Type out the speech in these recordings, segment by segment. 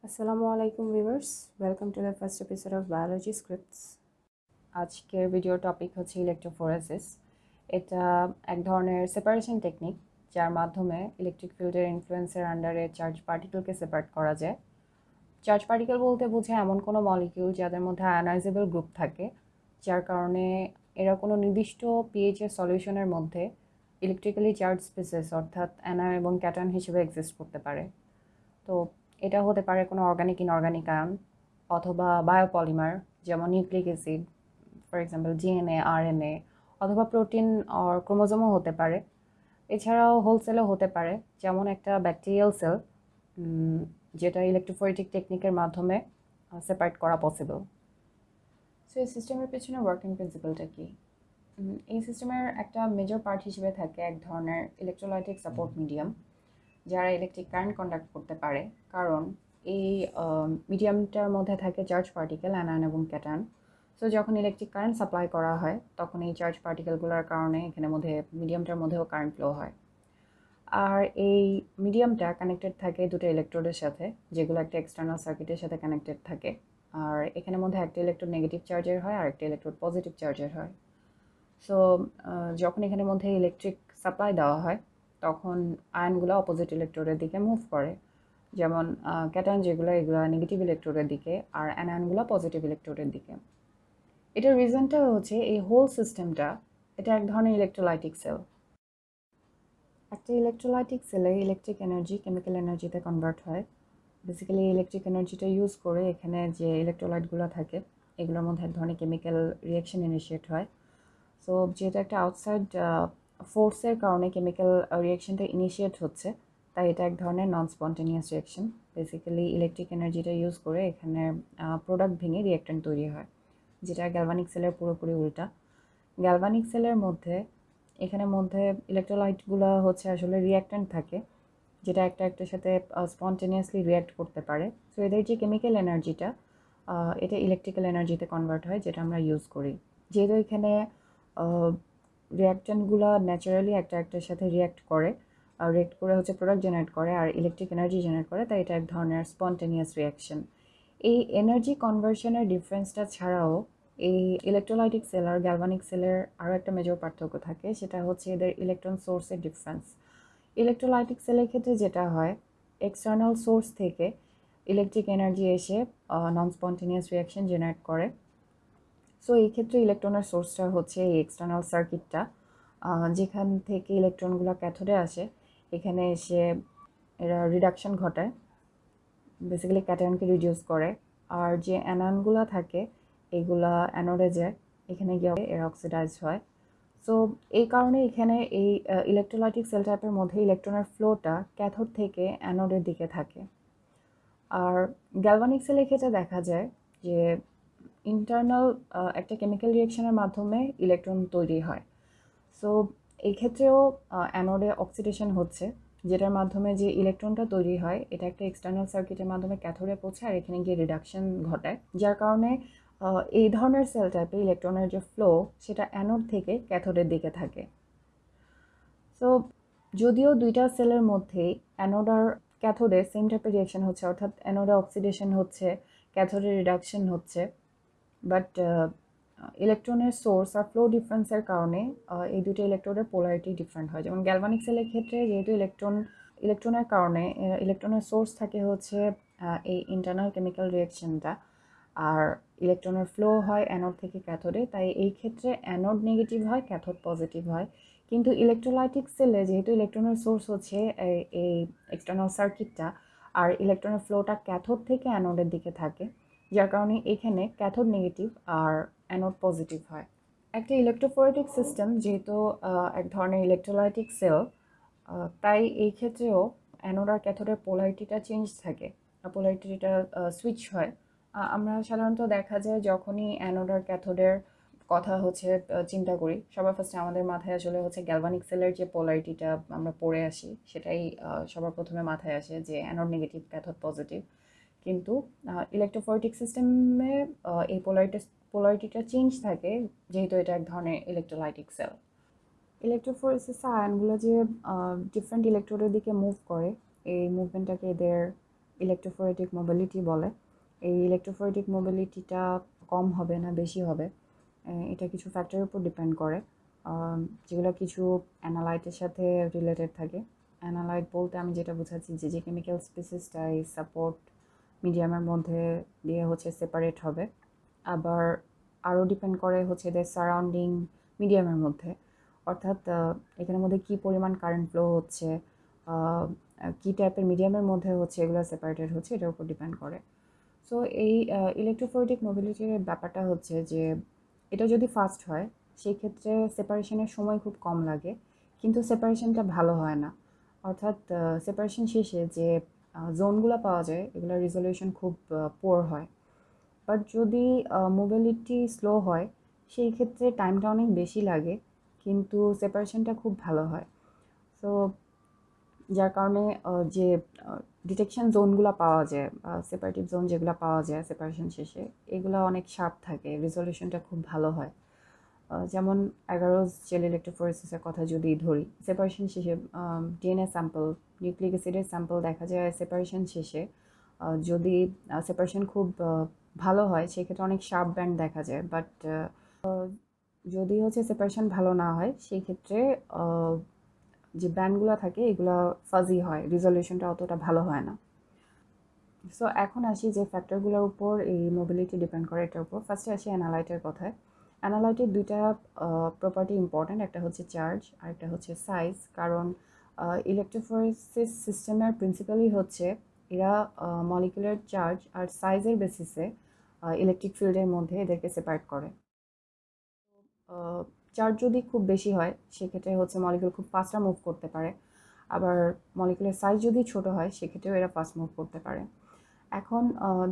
আসসালামু আলাইকুম viewers, welcome to the first episode of biology scripts. আজকের ভিডিও টপিক হচ্ছে ইলেকট্রোফোরেসিস। এটা এক ধরনের সেপারেশন টেকনিক যার মাধ্যমে ইলেকট্রিক ফিল্ডের ইনফ্লুয়েন্সের আন্ডারে চার্জ পার্টিকেলকে সেপারেট করা যায়। চার্জ পার্টিকেল বলতে বোঝায় এমন কোনো মলিকিউল যাদের মধ্যে আয়নাইজেবল গ্রুপ থাকে, যার কারণে এরা কোনো নির্দিষ্ট পিএইচ এর সলিউশনের মধ্যে ইলেকট্রিক্যালি চার্জ স্পিসিস অর্থাৎ অ্যানায়ন এবং ক্যাটায়ন হিসেবে এক্সিস্ট করতে পারে। তো এটা হতে পারে কোনো অর্গানিক ইনঅর্গানিক আয়ন অথবা বায়োপলিমার, যেমন nucleic acid, for example DNA, RNA, অথবা প্রোটিন আর ক্রোমোজোমও হতে পারে। এছাড়াও হোলসেলও হতে পারে, যেমন একটা ব্যাকটেরিয়াল সেল, যেটা ইলেকট্রোফোরেটিক টেকনিকের মাধ্যমে সেপারেট করা পসিবল। সো এই সিস্টেমের পেছনে ওয়ার্কিং প্রিন্সিপালটা কি? এই সিস্টেমের একটা মেজর পার্ট হিসেবে থাকে এক ধরনের ইলেকট্রোলাইটিক সাপোর্ট মিডিয়াম, যারা ইলেকট্রিক কারেন্ট কন্ডাক্ট করতে পারে, কারণ এই মিডিয়ামটার মধ্যে থাকে চার্জ পার্টিকেল অ্যানায়ন এবং ক্যাটায়ন। সো যখন ইলেকট্রিক কারেন্ট সাপ্লাই করা হয় তখন এই চার্জ পার্টিকেলগুলোর কারণে এখানে মধ্যে মিডিয়ামটার মধ্যেও কারেন্ট ফ্লো হয়। আর এই মিডিয়ামটা কানেক্টেড থাকে দুটো ইলেকট্রোডের সাথে, যেগুলো একটা এক্সটার্নাল সার্কিটের সাথে কানেক্টেড থাকে। আর এখানের মধ্যে একটা ইলেকট্রোড নেগেটিভ চার্জের হয় আর একটা ইলেকট্রোড পজিটিভ চার্জের হয়। সো যখন এখানের মধ্যে ইলেকট্রিক সাপ্লাই দেওয়া হয় তখন আয়নগুলো অপোজিট ইলেকট্রোডের দিকে মুভ করে, যেমন ক্যাটায়ন যেগুলো এগুলো নেগেটিভ ইলেকট্রোডের দিকে আর অ্যানায়নগুলো পজিটিভ ইলেকট্রোডের দিকে। এটার রিজনটা হচ্ছে এই হোল সিস্টেমটা এটা এক ধরনের ইলেকট্রোলাইটিক সেল। একটা ইলেকট্রোলাইটিক সেলে ইলেকট্রিক এনার্জি কেমিক্যাল এনার্জিতে কনভার্ট হয়। বেসিক্যালি ইলেকট্রিক এনার্জিটা ইউজ করে এখানে যে ইলেকট্রোলাইটগুলো থাকে এগুলোর মধ্যে এক ধরনের কেমিক্যাল রিয়াকশন ইনিশিয়েট হয়। সো যেহেতু একটা আউটসাইড ফোর্সের কারণে কেমিক্যাল রিয়াকশনটা ইনিশিয়েট হচ্ছে, তাই এটা এক ধরনের নন স্পন্টেনিয়াস রিয়াকশন। বেসিক্যালি ইলেকট্রিক এনার্জিটা ইউজ করে এখানে প্রোডাক্ট ভেঙে রিয়াক্ট্যান্ট তৈরি হয়, যেটা গ্যালভানিক সেলের পুরোপুরি উল্টা। গ্যালভানিক সেলের মধ্যে এখানের মধ্যে ইলেকট্রোলাইটগুলো হচ্ছে আসলে রিয়াক্ট্যান্ট থাকে, যেটা একটা একটার সাথে স্পন্টেনিয়াসলি রিয়্যাক্ট করতে পারে। সো এদের যে কেমিক্যাল এনার্জিটা এটা ইলেকট্রিক্যাল এনার্জিতে কনভার্ট হয়, যেটা আমরা ইউজ করি। যেহেতু এখানে রিয়াক্ট্যান্টগুলো ন্যাচারালি একটা একটার সাথে রিয়্যাক্ট করে রিয়্যাক্ট করে হচ্ছে প্রোডাক্ট জেনারেট করে আর ইলেকট্রিক এনার্জি জেনারেট করে, তাই এটা এক ধরনের স্পন্টেনিয়াস রিয়াকশন। এই এনার্জি কনভার্সনের ডিফারেন্সটা ছাড়াও এই ইলেকট্রোলাইটিক সেল আর গ্যালভানিক সেলের আরও একটা মেজর পার্থক্য থাকে, সেটা হচ্ছে এদের ইলেকট্রন সোর্সের ডিফারেন্স। ইলেকট্রোলাইটিক সেলের ক্ষেত্রে যেটা হয়, এক্সটার্নাল সোর্স থেকে ইলেকট্রিক এনার্জি এসে নন স্পন্টেনিয়াস রিয়াকশন জেনারেট করে। সো এই ক্ষেত্রে ইলেকট্রনের সোর্সটা হচ্ছে এই এক্সটার্নাল সার্কিটটা, যেখান থেকে ইলেকট্রনগুলো ক্যাথোডে আসে। এখানে এসে এরা রিডাকশন ঘটায়, বেসিক্যালি ক্যাটায়নকে রিডিউস করে। আর যে অ্যানায়নগুলো থাকে এইগুলা অ্যানোডে যায়, এখানে গিয়ে এরা অক্সিডাইজ হয়। সো এই কারণে এখানে এই ইলেকট্রোলাইটিক সেল টাইপের মধ্যে ইলেকট্রনের ফ্লোটা ক্যাথোড থেকে অ্যানোডের দিকে থাকে। আর গ্যালভানিক সেলের ক্ষেত্রে দেখা যায় যে ইন্টারনাল একটা কেমিক্যাল রিয়াকশনের মাধ্যমে ইলেকট্রন তৈরি হয়। সো এই ক্ষেত্রেও অ্যানোডে অক্সিডেশন হচ্ছে, যেটার মাধ্যমে যে ইলেকট্রনটা তৈরি হয় এটা একটা এক্সটার্নাল সার্কিটের মাধ্যমে ক্যাথোডে পৌঁছায় আর এখানে গিয়ে রিডাকশন ঘটায়, যার কারণে এই ধরনের সেল টাইপে ইলেকট্রনের যে ফ্লো সেটা অ্যানোড থেকে ক্যাথোডের দিকে থাকে। সো যদিও দুইটা সেলের মধ্যেই অ্যানোড আর ক্যাথোডে সেম টাইপের রিয়াকশন হচ্ছে, অর্থাৎ অ্যানোডে অক্সিডেশন হচ্ছে, ক্যাথোডে রিডাকশন হচ্ছে, বাট ইলেকট্রনের সোর্স আর ফ্লো ডিফারেন্সের কারণে এই দুটো ইলেকট্রনের পোলারিটি ডিফারেন্ট হয়। যেমন গ্যালভানিক সেলের ক্ষেত্রে যেহেতু ইলেকট্রনের কারণে ইলেকট্রনের সোর্স থাকে হচ্ছে এই ইন্টারনাল কেমিক্যাল রিয়াকশনটা, আর ইলেকট্রনের ফ্লো হয় অ্যানোড থেকে ক্যাথোডে, তাই এই ক্ষেত্রে অ্যানোড নেগেটিভ হয়, ক্যাথোড পজিটিভ হয়। কিন্তু ইলেকট্রোলাইটিক সেলে যেহেতু ইলেকট্রনের সোর্স হচ্ছে এই এক্সটার্নাল সার্কিটটা, আর ইলেকট্রনের ফ্লোটা ক্যাথোড থেকে অ্যানোডের দিকে থাকে, যার কারণে এখানে ক্যাথোড নেগেটিভ আর অ্যানোড পজিটিভ হয়। একটা ইলেকট্রোফোরেটিক সিস্টেম যেহেতু এক ধরনের ইলেকট্রোলাইটিক সেল, তাই এই ক্ষেত্রেও অ্যানোড আর ক্যাথোডের পোলারিটিটা চেঞ্জ থাকে, পোলারিটিটা সুইচ হয়। আমরা সাধারণত দেখা যায় যখনই অ্যানোড আর ক্যাথোডের কথা হচ্ছে চিন্তা করি, সবার ফার্স্টে আমাদের মাথায় আসলে হচ্ছে গ্যালভানিক সেলের যে পোলারিটিটা আমরা পড়ে আসি সেটাই সবার প্রথমে মাথায় আসে, যে অ্যানোড নেগেটিভ ক্যাথোড পজিটিভ। কিন্তু ইলেকট্রোফোরেটিক সিস্টেমে এই পোলারিটিটা চেঞ্জ থাকে, যেহেতু এটা এক ধরনের ইলেকট্রোলাইটিক সেল। ইলেকট্রোফোরেসিসে আয়নগুলো যে ডিফারেন্ট ইলেকট্রোডের দিকে মুভ করে, এই মুভমেন্টটাকে এদের ইলেকট্রোফোরেটিক মোবিলিটি বলে। এই ইলেকট্রোফোরেটিক মোবিলিটিটা কম হবে না বেশি হবে, এটা কিছু ফ্যাক্টরের উপর ডিপেন্ড করে, যেগুলো কিছু অ্যানালাইটের সাথে রিলেটেড থাকে। অ্যানালাইট বলতে আমি যেটা বোঝাচ্ছি যে কেমিক্যাল স্পিসিসটা এই সাপোর্ট মিডিয়ামের মধ্যে দিয়ে হচ্ছে সেপারেট হবে। আবার আরও ডিপেন্ড করে হচ্ছে এদের সারাউন্ডিং মিডিয়ামের মধ্যে, অর্থাৎ এখানের মধ্যে কী পরিমাণ কারেন্ট ফ্লো হচ্ছে, কী টাইপের মিডিয়ামের মধ্যে হচ্ছে এগুলো সেপারেটেড হচ্ছে, এটার উপর ডিপেন্ড করে। সো এই ইলেকট্রোফোরেটিক মোবিলিটির ব্যাপারটা হচ্ছে যে এটা যদি ফাস্ট হয় সেই ক্ষেত্রে সেপারেশনের সময় খুব কম লাগে, কিন্তু সেপারেশনটা ভালো হয় না। অর্থাৎ সেপারেশন শেষে যে জোনগুলো পাওয়া যায় এগুলোর রেজলিউশন খুব পুয়ার হয়। বাট যদি মোবিলিটি স্লো হয় সেই ক্ষেত্রে টাইমটা অনেক বেশি লাগে, কিন্তু সেপারেশনটা খুব ভালো হয়। সো যার কারণে যে ডিটেকশন জোনগুলো পাওয়া যায়, সেপারেটিভ জোন যেগুলো পাওয়া যায় সেপারেশন শেষে, এগুলো অনেক শার্প থাকে, রেজলিউশনটা খুব ভালো হয়। যেমন 11 জেল ইলেকট্রোফোরেসিসের কথা যদি ধরি, সেপারেশন শেষে ডিএনএ স্যাম্পল, নিউক্লিক অ্যাসিডের স্যাম্পল দেখা যায় সেপারেশন শেষে, যদি সেপারেশন খুব ভালো হয় সেক্ষেত্রে অনেক শার্প ব্যান্ড দেখা যায়। বাট যদি হচ্ছে সেপারেশন ভালো না হয় সেই ক্ষেত্রে যে ব্যান্ডগুলো থাকে এগুলো ফাজি হয়, রিজলিউশনটা অতটা ভালো হয় না। সো এখন আসি যে ফ্যাক্টরগুলোর উপর এই মোবিলিটি ডিপেন্ড করে, এটার উপর ফার্স্টে আসি অ্যানালাইটের কথায়। অ্যানালাইটের দুইটা প্রপার্টি ইম্পর্ট্যান্ট, একটা হচ্ছে চার্জ আর একটা হচ্ছে সাইজ। কারণ ইলেকট্রোফোরেসিস সিস্টেমের প্রিন্সিপালই হচ্ছে এরা মলিকুলার চার্জ আর সাইজের বেসিসে ইলেকট্রিক ফিল্ডের মধ্যে এদেরকে সেপারেট করে। চার্জ যদি খুব বেশি হয় সেক্ষেত্রে হচ্ছে মলিকুল খুব ফাস্টটা মুভ করতে পারে, আবার মলিকুলের সাইজ যদি ছোট হয় সেক্ষেত্রেও এরা ফাস্ট মুভ করতে পারে। এখন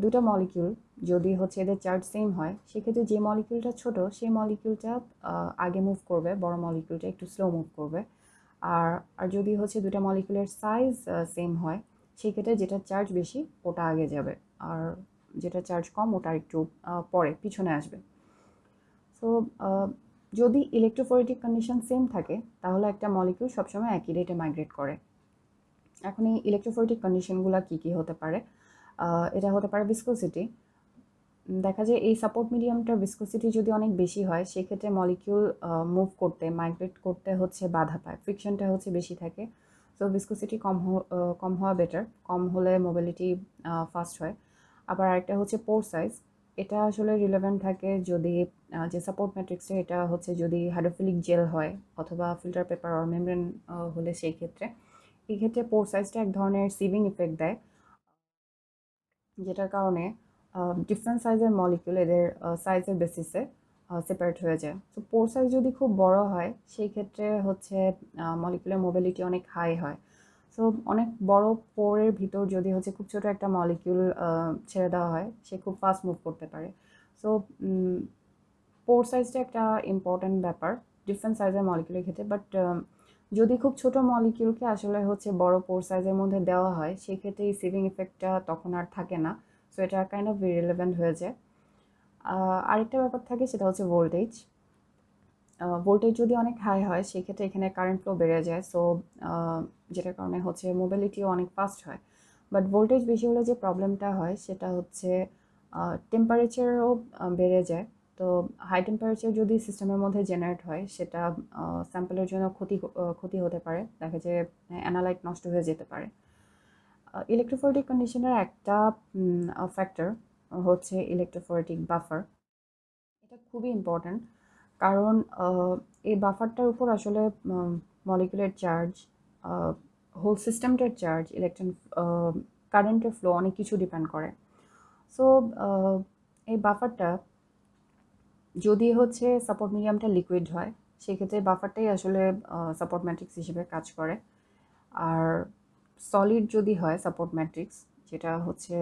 দুটো মলিকিউল যদি হচ্ছে এদের চার্জ সেম হয় সেক্ষেত্রে যে মলিকিউলটা ছোট সেই মলিকিউলটা আগে মুভ করবে, বড় মলিকিউলটা একটু স্লো মুভ করবে। আর যদি হচ্ছে দুটো মলিকিউলের সাইজ সেম হয় সেক্ষেত্রে যেটা চার্জ বেশি ওটা আগে যাবে, আর যেটা চার্জ কম ওটা একটু পরে পিছনে আসবে। সো যদি ইলেকট্রোফোরেটিক কন্ডিশন সেম থাকে তাহলে একটা মলিকিউল সবসময় একই রেটে মাইগ্রেট করে। এখন এই ইলেকট্রোফোরেটিক কন্ডিশনগুলো কী কী হতে পারে? এটা হতে পারে ভিসকোসিটি। দেখা যায় এই সাপোর্ট মিডিয়ামটার ভিসকোসিটি যদি অনেক বেশি হয় সেক্ষেত্রে মলিকিউল মুভ করতে, মাইগ্রেট করতে হচ্ছে বাধা পায়, ফ্রিকশনটা হচ্ছে বেশি থাকে। সো ভিসকোসিটি কম হওয়া বেটার, কম হলে মোবিলিটি ফাস্ট হয়। আবার আরেকটা হচ্ছে পোর সাইজ, এটা আসলে রিলেভেন্ট থাকে যদি যে সাপোর্ট ম্যাট্রিক্সটা এটা হচ্ছে যদি হাইড্রোফিলিক জেল হয় অথবা ফিল্টার পেপার আর মেমব্রেন হলে সেই ক্ষেত্রে, এই ক্ষেত্রে পোর সাইজটা এক ধরনের সিভিং ইফেক্ট দেয়, যেটার কারণে ডিফারেন্ট সাইজের মলিকিউল এদের সাইজের বেসিসে সেপারেট হয়ে যায়। তো পোর সাইজ যদি খুব বড় হয় সেই ক্ষেত্রে হচ্ছে মলিকুলার মোবিলিটি অনেক হাই হয়। সো অনেক বড় পোরের ভিতর যদি হচ্ছে খুব ছোট একটা মলিকিউল ছেড়ে দেওয়া হয় সে খুব ফাস্ট মুভ করতে পারে। সো পোর সাইজটা একটা ইম্পর্ট্যান্ট ব্যাপার ডিফারেন্ট সাইজের মলিকিউলের ক্ষেত্রে। বাট যদি খুব ছোট মলিকিউলকে আসলে হচ্ছে বড় পোর সাইজের মধ্যে দেওয়া হয় সেক্ষেত্রে এই সিভিং ইফেক্টটা তখন আর থাকে না। সো এটা কাইন্ড অফ ইরেলেভেন্ট হয়ে যায়। আরেকটা ব্যাপার থাকে সেটা হচ্ছে ভোল্টেজ। ভোল্টেজ যদি অনেক হাই হয় সেক্ষেত্রে এখানে কারেন্ট ফ্লো বেড়ে যায়, সো যেটার কারণে হচ্ছে মোবিলিটিও অনেক ফাস্ট হয়। বাট ভোল্টেজ বেশি হলে যে প্রবলেমটা হয় সেটা হচ্ছে টেম্পারেচারও বেড়ে যায়। তো হাই টেম্পারেচার যদি সিস্টেমের মধ্যে জেনারেট হয় সেটা স্যাম্পলের জন্য ক্ষতি হতে পারে, দেখা যায় অ্যানালাইট নষ্ট হয়ে যেতে পারে। ইলেকট্রোফোরেটিক কন্ডিশনের একটা ফ্যাক্টর হচ্ছে ইলেকট্রোফোরেটিক বাফার। এটা খুবই ইম্পর্ট্যান্ট কারণ এই বাফারটার উপর আসলে মলিকুলার চার্জ, হোল সিস্টেমটার চার্জ, ইলেকট্রন কারেন্টের ফ্লো অনেক কিছু ডিপেন্ড করে। সো এই বাফারটা যদি হচ্ছে সাপোর্ট মিডিয়ামটা লিকুইড হয় সেক্ষেত্রে বাফারটাই আসলে সাপোর্ট ম্যাট্রিক্স হিসেবে কাজ করে। আর সলিড যদি হয় সাপোর্ট ম্যাট্রিক্স, যেটা হচ্ছে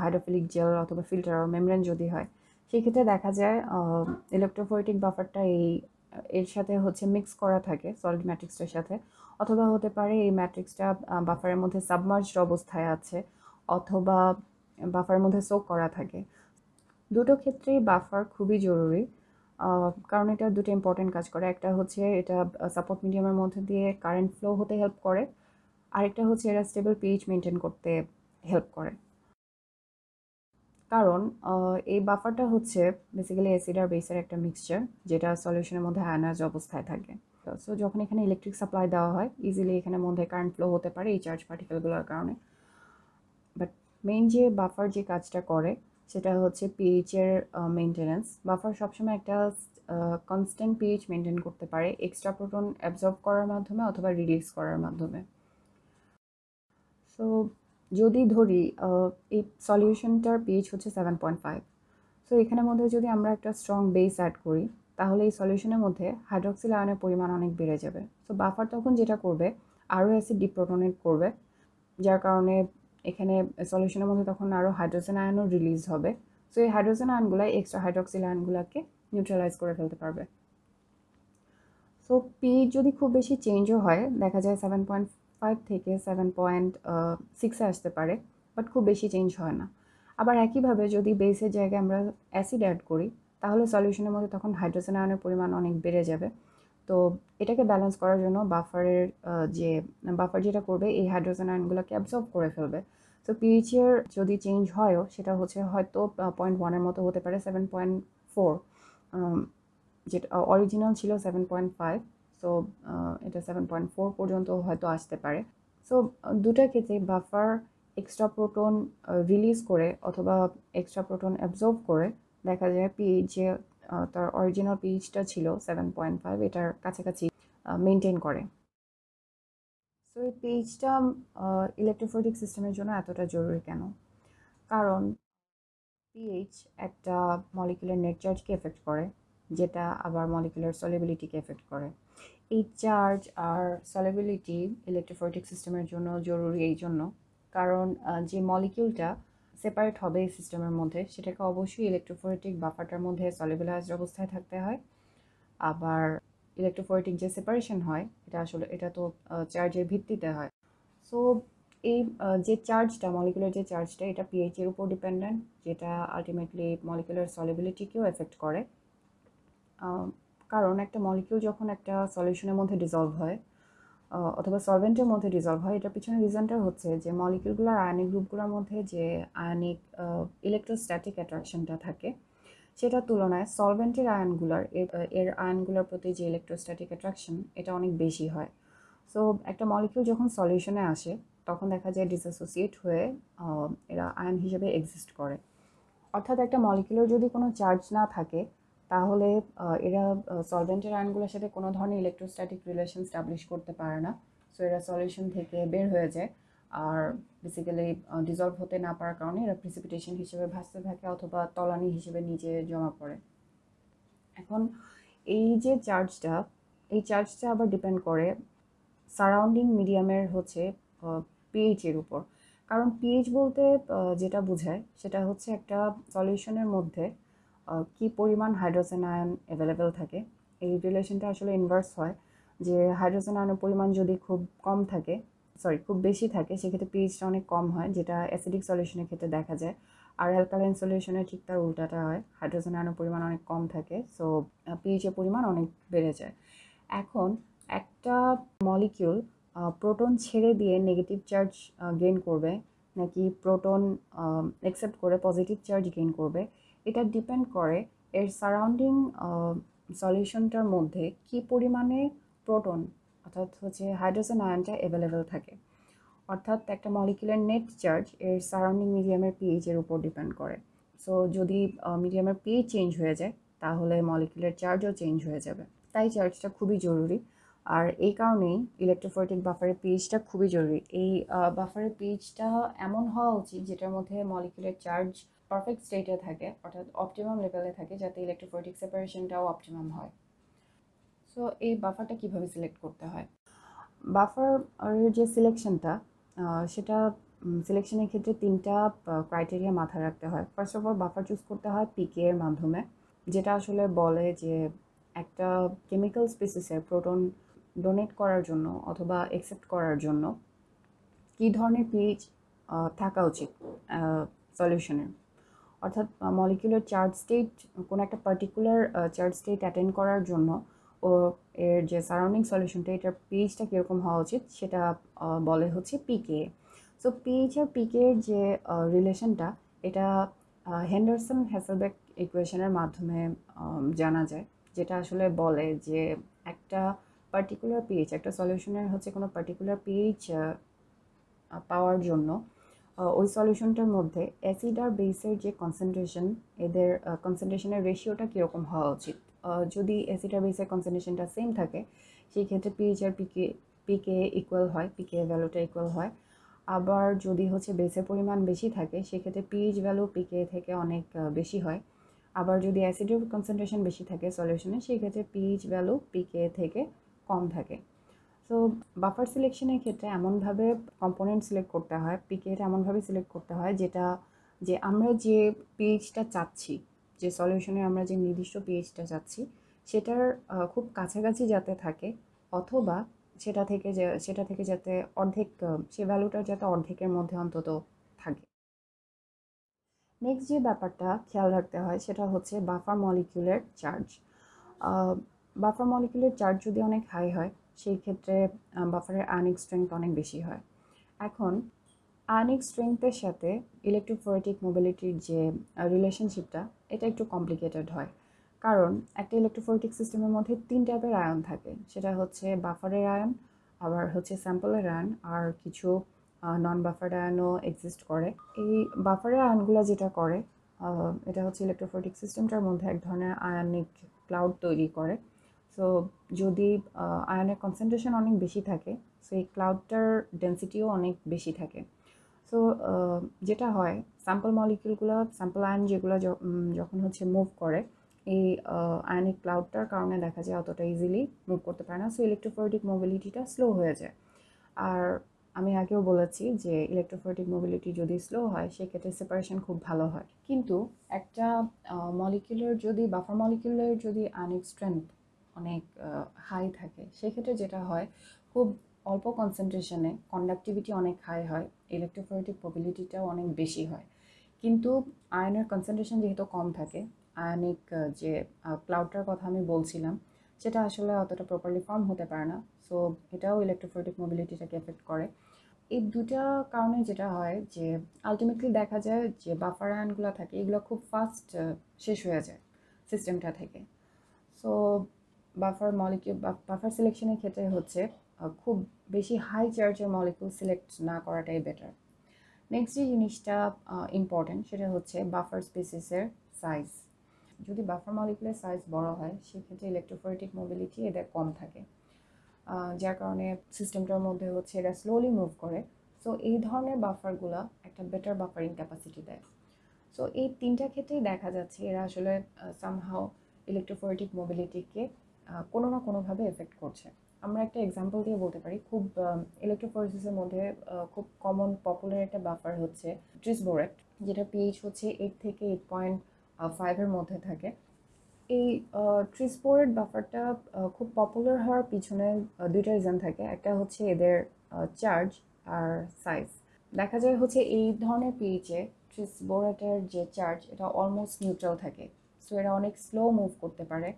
হাইড্রোফিলিক জেল অথবা ফিল্টার আর মেমব্রেন যদি হয় সেক্ষেত্রে দেখা যায় ইলেকট্রোফোরেটিক বাফারটা এর সাথে হচ্ছে মিক্স করা থাকে সলিড ম্যাট্রিক্সটার সাথে, অথবা হতে পারে এই ম্যাট্রিক্সটা বাফারের মধ্যে সাবমার্জড অবস্থায় আছে অথবা বাফারের মধ্যে সোক করা থাকে। দুটো ক্ষেত্রেই বাফার খুবই জরুরি, কারণ এটা দুটো ইম্পর্টেন্ট কাজ করে। একটা হচ্ছে এটা সাপোর্ট মিডিয়ামের মধ্যে দিয়ে কারেন্ট ফ্লো হতে হেল্প করে, আরেকটা হচ্ছে এরা স্টেবল পিএইচ মেনটেন করতে হেল্প করে। কারণ এই বাফারটা হচ্ছে বেসিক্যালি অ্যাসিড আর বেসের একটা মিক্সচার, যেটা সলিউশনের মধ্যে আয়নাজ অবস্থায় থাকে। সো যখন এখানে ইলেকট্রিক সাপ্লাই দেওয়া হয়, ইজিলি এখানে মধ্যে কারেন্ট ফ্লো হতে পারে এই চার্জ পার্টিকেলগুলোর কারণে। বাট মেইন যে বাফার যে কাজটা করে সেটা হচ্ছে পিএইচের মেনটেন্যান্স। বাফার সবসময় একটা কনস্ট্যান্ট পিএইচ মেনটেন করতে পারে এক্সট্রা প্রোটন অ্যাবজর্ব করার মাধ্যমে অথবা রিলিজ করার মাধ্যমে। সো যদি ধরি এই সলিউশনটার পিএইচ হচ্ছে 7.5, সো এখানের মধ্যে যদি আমরা একটা স্ট্রং বেস অ্যাড করি তাহলে এই সলিউশনের মধ্যে হাইড্রক্সিল আয়নের পরিমাণ অনেক বেড়ে যাবে। সো বাফার তখন যেটা করবে, আরও অ্যাসিড ডিপ্রোটনেট করবে, যার কারণে এখানে সলিউশনের মধ্যে তখন আরও হাইড্রোজেন আয়নও রিলিজ হবে। সো এই হাইড্রোজেন আয়নগুলো এক্সট্রা হাইড্রক্সিল আয়নগুলোকে নিউট্রালাইজ করে ফেলতে পারবে। সো পিএইচ যদি খুব বেশি চেঞ্জও হয়, দেখা যায় 7.5 থেকে 7.6-এ আসতে পারে, বাট খুব বেশি চেঞ্জ হয় না। আবার একইভাবে যদি বেসের জায়গায় আমরা অ্যাসিড অ্যাড করি তাহলে সলিউশনের মধ্যে তখন হাইড্রোজেন আয়নের পরিমাণ অনেক বেড়ে যাবে। তো এটাকে ব্যালেন্স করার জন্য বাফার যেটা করবে এই হাইড্রোজেন আয়নগুলোকে অ্যাবজর্ব করে ফেলবে। তো পিএইচের যদি চেঞ্জ হয়ও সেটা হচ্ছে হয়তো 0.1-এর মতো হতে পারে, 7.4, যেটা অরিজিনাল ছিল 7.5, সো এটা 7.4 পর্যন্ত হয়তো আসতে পারে। সো দুটার ক্ষেত্রে বাফার এক্সট্রা প্রোটন রিলিজ করে অথবা এক্সট্রা প্রোটন অ্যাবজর্ব করে দেখা যায় পিএইচ যে তার অরিজিনাল পিএইচটা ছিল 7.5, এটার কাছাকাছি মেনটেন করে। সো এই পিএইচটা ইলেকট্রোফোরেটিক সিস্টেমের জন্য এতটা জরুরি কেন? কারণ পিএইচ একটা মলিকুলার নেট চার্জকে এফেক্ট করে, যেটা আবার মলিকুলার সলিবিলিটিকে এফেক্ট করে। এই চার্জ আর সলিবিলিটি ইলেকট্রোফোরেটিক সিস্টেমের জন্য জরুরি এই জন্য কারণ যে মলিকিউলটা সেপারেট হবে এই সিস্টেমের মধ্যে সেটাকে অবশ্যই ইলেকট্রোফোরেটিক বাফারটার মধ্যে সলিবিলাইজড অবস্থায় থাকতে হয়। আবার ইলেকট্রোফোরেটিক যে সেপারেশন হয় এটা তো চার্জের ভিত্তিতে হয়। সো এই যে চার্জটা মলিকুলার যে চার্জটা এটা পিএইচ এর উপর ডিপেন্ডেন্ট, যেটা আলটিমেটলি মলিকুলার সলিবিলিটিকেও এফেক্ট করে। কারণ একটা মলিকিউল যখন একটা সলিউশনের মধ্যে ডিজলভ হয় অথবা সলভেন্টের মধ্যে ডিজলভ হয়, এটার পিছনে রিজনটা হচ্ছে যে মলিকিউলগুলোর আয়নিক গ্রুপগুলোর মধ্যে যে আয়নিক ইলেকট্রোস্ট্যাটিক অ্যাট্রাকশনটা থাকে সেটার তুলনায় সলভেন্টের এর আয়নগুলোর প্রতি যে ইলেকট্রোস্ট্যাটিক অ্যাট্রাকশন এটা অনেক বেশি হয়। সো একটা মলিকিউল যখন সলিউশনে আসে তখন দেখা যায় ডিসঅ্যাসোসিয়েট হয়ে এরা আয়ন হিসেবে এক্সিস্ট করে। অর্থাৎ একটা মলিকিউলের যদি কোনো চার্জ না থাকে তাহলে এরা সলভেন্টের আয়নগুলোর সাথে কোনো ধরনের ইলেকট্রোস্ট্যাটিক রিলেশন স্টাবলিশ করতে পারে না। সো এরা সলিউশন থেকে বের হয়ে যায় আর বেসিক্যালি ডিজলভ হতে না পারার কারণে এরা প্রিসিপিটেশন হিসেবে ভাসতে থাকে অথবা তলানি হিসেবে নিচে জমা পড়ে। এখন এই যে এই চার্জটা আবার ডিপেন্ড করে সারাউন্ডিং মিডিয়ামের হচ্ছে পিএইচ এর উপর। কারণ পিএইচ বলতে যেটা বোঝায় সেটা হচ্ছে একটা সলিউশনের মধ্যে কি পরিমাণ হাইড্রোজেন আয়ন অ্যাভেলেবেল থাকে। এই রিলেশনটা আসলে ইনভার্স হয়, যে হাইড্রোজেন আয়নের পরিমাণ যদি খুব বেশি থাকে সেক্ষেত্রে পিএইচটা অনেক কম হয়, যেটা অ্যাসিডিক সলিউশনের ক্ষেত্রে দেখা যায়। আর অ্যালকালাইন সলিউশনের ঠিক তার উল্টাটা হয়, হাইড্রোজেন আয়নের পরিমাণ অনেক কম থাকে, সো পিএইচের পরিমাণ অনেক বেড়ে যায়। এখন একটা মলিকিউল প্রোটন ছেড়ে দিয়ে নেগেটিভ চার্জ গেইন করবে নাকি প্রোটন অ্যাকসেপ্ট করে পজিটিভ চার্জ গেইন করবে, এটা ডিপেন্ড করে এর সারাউন্ডিং সলিউশনটার মধ্যে কি পরিমাণে প্রোটন অর্থাৎ হচ্ছে হাইড্রোজেন আয়নটা অ্যাভেলেবেল থাকে। অর্থাৎ একটা মলিকুলার নেট চার্জ এর সারাউন্ডিং মিডিয়ামের পিএইচের উপর ডিপেন্ড করে। সো যদি মিডিয়ামের পিএইচ চেঞ্জ হয়ে যায় তাহলে মলিকুলার চার্জও চেঞ্জ হয়ে যাবে। তাই চার্জটা খুবই জরুরি। আর এই কারণেই ইলেকট্রোফোরেটিক বাফারের পিএইচটা খুবই জরুরি। এই বাফারের পিএইচটা এমন হওয়া উচিত যেটার মধ্যে মলিকুলার চার্জ পারফেক্ট স্টেটে থাকে, অর্থাৎ অপটিমাম লেভেলে থাকে, যাতে ইলেকট্রোফোরেটিক সেপারেশনটাও অপটিমাম হয়। সো এই বাফারটা কীভাবে সিলেক্ট করতে হয়? বাফার যে সিলেকশনটা সেটা সিলেকশনের ক্ষেত্রে 3টা ক্রাইটেরিয়া মাথায় রাখতে হয়। First of all buffer choose করতে হয় পিকে এর মাধ্যমে, যেটা আসলে বলে যে একটা কেমিক্যাল স্পেসিসের প্রোটন ডোনেট করার জন্য অথবা অ্যাকসেপ্ট করার জন্য কী ধরনের পিএইচ থাকা উচিত সলিউশনের। অর্থাৎ মলিকুলার চার্জ স্টেট কোনো একটা পার্টিকুলার চার্জ স্টেট অ্যাটেন্ড করার জন্য ও এর যে সারাউন্ডিং সলিউশনটা এটার পিএইচটা কীরকম হওয়া উচিত সেটা বলে হচ্ছে পিকে। সো পিএইচ আর পিকে এর যে রিলেশনটা এটা হেন্ডারসন হ্যাসেলবেক ইকুয়েশনের মাধ্যমে জানা যায়, যেটা আসলে বলে যে একটা পার্টিকুলার পিএইচ, একটা সলিউশনের হচ্ছে কোনো পার্টিকুলার পিএইচ পাওয়ার জন্য ওই সলিউশনটার মধ্যে অ্যাসিড আর বেসের যে কনসেন্ট্রেশন, এদের কনসেন্ট্রেশনের রেশিওটা কীরকম হওয়া উচিত। যদি অ্যাসিড আর বেসের কনসেন্ট্রেশনটা সেম থাকে, সেই ক্ষেত্রে পিএইচ আর পিকে ইকুয়াল হয়, পিকে ভ্যালুটা ইকুয়াল হয়। আবার যদি হচ্ছে বেসের পরিমাণ বেশি থাকে, সেক্ষেত্রে পিএইচ ভ্যালু পিকে থেকে অনেক বেশি হয়। আবার যদি অ্যাসিডের কনসেন্ট্রেশন বেশি থাকে সলিউশনে, সেই ক্ষেত্রে পিএইচ ভ্যালু পিকে থেকে কম থাকে। সো বাফার সিলেকশনের ক্ষেত্রে এমনভাবে কম্পোনেন্ট সিলেক্ট করতে হয়, পিকেটা এমনভাবে সিলেক্ট করতে হয় যে আমরা যে পিএইচটা চাচ্ছি, যে সলিউশনে আমরা যে নির্দিষ্ট পিএইচটা চাচ্ছি, সেটার খুব কাছাকাছি যাতে থাকে, অথবা সেটা থেকে যাতে অর্ধেক, সে ভ্যালুটা যাতে অর্ধেকের মধ্যে অন্তত থাকে। নেক্সট যে ব্যাপারটা খেয়াল রাখতে হয় সেটা হচ্ছে বাফার মলিকিউলের চার্জ। বাফার মলিকিউলের চার্জ যদি অনেক হাই হয়, সেই ক্ষেত্রে বাফারের আয়নিক স্ট্রেংথ অনেক বেশি হয়। এখন আয়নিক স্ট্রেংথের সাথে ইলেকট্রোফোরেটিক মোবিলিটির যে রিলেশনশিপটা, এটা একটু কমপ্লিকেটেড হয়। কারণ একটা ইলেকট্রোফোরেটিক সিস্টেমের মধ্যে 3 টাইপের আয়ন থাকে, সেটা হচ্ছে বাফারের আয়ন, আবার হচ্ছে স্যাম্পলের আয়ন, আর কিছু নন বাফার আয়নও এক্সিস্ট করে। এই বাফারের আয়নগুলো যেটা করে, এটা হচ্ছে ইলেকট্রোফোরেটিক সিস্টেমটার মধ্যে এক ধরনের আয়নিক ক্লাউড তৈরি করে। সো যদি আয়নের কনসেন্ট্রেশন অনেক বেশি থাকে, সো এই ক্লাউডটার ডেন্সিটিও অনেক বেশি থাকে। সো যেটা হয়, স্যাম্পল মলিকিউলগুলো, স্যাম্পল আয়ন যেগুলো যখন হচ্ছে মুভ করে, এই আয়নিক ক্লাউডটার কারণে দেখা যায় অতটা ইজিলি মুভ করতে পারে না। সো ইলেকট্রোফোরেটিক মোবিলিটিটা স্লো হয়ে যায়। আর আমি আগেও বলেছি যে ইলেকট্রোফোরেটিক মোবিলিটি যদি স্লো হয়, সেক্ষেত্রে সেপারেশন খুব ভালো হয়। কিন্তু একটা বাফার মলিকিউলের যদি আয়নিক স্ট্রেংথ অনেক হাই থাকে, সেক্ষেত্রে যেটা হয়, খুব অল্প কনসেন্ট্রেশনে কন্ডাক্টিভিটি অনেক হাই হয়, ইলেকট্রোফোরেটিক মোবিলিটিটাও অনেক বেশি হয়। কিন্তু আয়নের কনসেন্ট্রেশন যেহেতু কম থাকে, আয়নিক যে ক্লাউডটার কথা আমি বলছিলাম, সেটা আসলে অতটা প্রপারলি ফর্ম হতে পারে না। সো এটাও ইলেকট্রোফোরেটিক মোবিলিটিটাকে এফেক্ট করে। এই দুটা কারণে যেটা হয় যে আলটিমেটলি দেখা যায় যে বাফার আয়নগুলো থাকে, এগুলো খুব ফাস্ট শেষ হয়ে যায় সিস্টেমটা থেকে। সো বাফার সিলেকশনের ক্ষেত্রে হচ্ছে খুব বেশি হাই চার্জের মলিকিউল সিলেক্ট না করাটাই বেটার। নেক্সট যে জিনিসটা ইম্পর্টেন্ট, সেটা হচ্ছে বাফার স্পেসিসের সাইজ। যদি বাফার মলিকুলের সাইজ বড় হয়, সেক্ষেত্রে ইলেকট্রোফোরেটিক মোবিলিটি এদের কম থাকে, যার কারণে সিস্টেমটার মধ্যে হচ্ছে এরা স্লোলি মুভ করে। সো এই ধরনের বাফারগুলো একটা বেটার বাফারিং ক্যাপাসিটি দেয়। সো এই তিনটা ক্ষেত্রেই দেখা যাচ্ছে এরা আসলে সামহাও ইলেকট্রোফোরেটিক মোবিলিটিকে কোনো না কোনোভাবে এফেক্ট করছে। আমরা একটা এক্সাম্পল দিয়ে বলতে পারি, খুব ইলেকট্রোফোরেসিসের মধ্যে খুব কমন পপুলার একটা বাফার হচ্ছে ট্রিসবোরেট, যেটা পিএইচ হচ্ছে 8 থেকে 8.5-এর মধ্যে থাকে। এই ট্রিসবোরেট বাফারটা খুব পপুলার হওয়ার পিছনে দুইটা রিজন থাকে। একটা হচ্ছে এদের চার্জ আর সাইজ। দেখা যায় হচ্ছে এই ধরনের পিএইচে ট্রিসবোরেটের যে চার্জ, এটা অলমোস্ট নিউট্রাল থাকে, সো এরা অনেক স্লো মুভ করতে পারে।